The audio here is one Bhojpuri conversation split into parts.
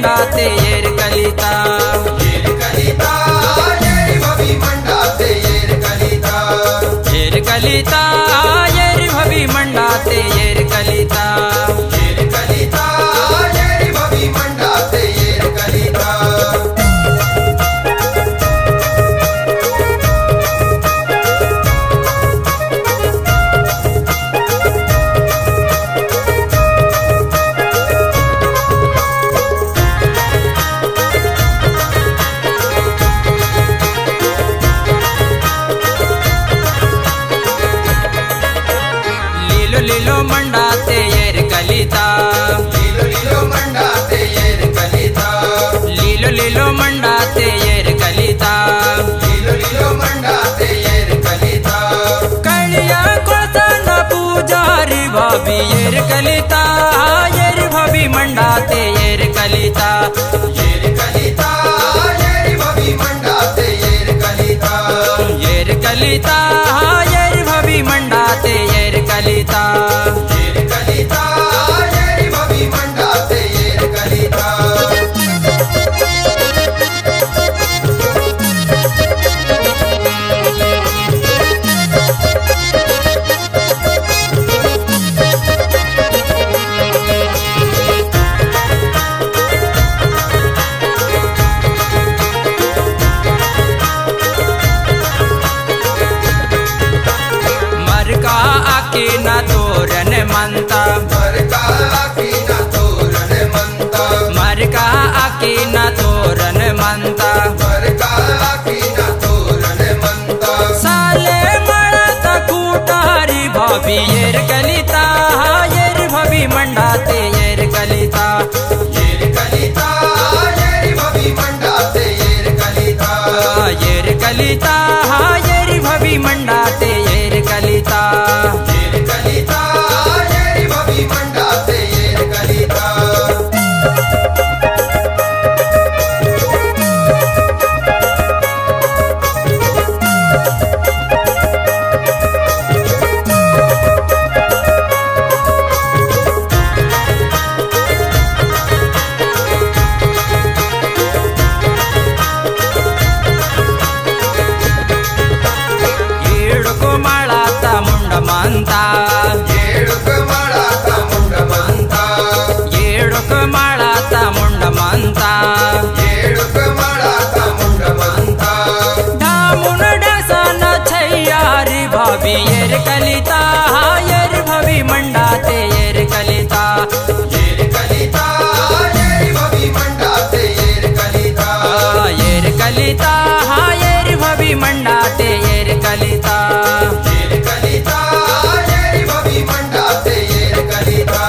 मंडाते येर कलिता येर कलिता येर भवी मंडाते येर कलिता येर कलिता येर भवी मंडाते येर कलिता येर कलिता येर भवी मंडाते येर कलिता लीलो मंडाते येर कलिता लीलो लीलो मंडाते येर कलिता लीलो लीलो मंडाते येर कलिता लीलो लीलो मंडाते येर कलिता कळिया कोळसाना पूजारी भाभी येर कलिता येर भाभी मंडाते येर कलिता येर कलिता येर भवी मंडाते येर कलिता येर कलिता येर भाभी मंडाते येर कलिता येर कलिता येर भवी मंडाते येर कलिता मरका आके ना तोरण मनता मरका आखी ना तोरण मनता मरका आके ना तोरण मनता मरका आखी ना तोरण मनता साले मळता कुटारी भाभी येर कलिता येर भाभी मंडाते येर कलिता येर कलिता येर भवी मंडाते येर कलिता येर कलिता येर भाभी मंडाते येर कलिता येर कलिता येर भवी मंडाते येर कलिता येडको माळाता मुंड मानता येडुक माळाचा मुंड मनता येडक माळाता मुंड मानता येडुक माळाचा मुंड मनता धामुन डसन छैयारी भाभी येर कलिता येर भाभी मंडाते येर कलिता येर कलिता येर भवी मंडाते येर कलिता येर कलिता येर भाभी मंडाते येर कलिता येर कलिता येर भवी मंडाते येर कलिता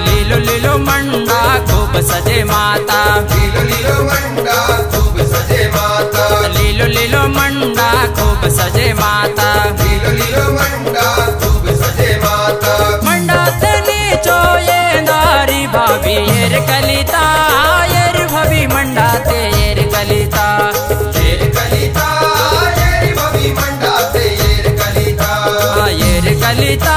लीलो लीलो मंडा खूब सजे माता लीलो लीलो मंडा खूब सजे माता लीलो लीलो मंडा खूब सजे माता लीलो लीलो मंडा खूब सजे माता मंडात नीचो येंदारी भाभी येर कलिता येर भाभी मंडाते येर कलिता येर कलिता येर भवी मंडाते येर कलिता येर कलिता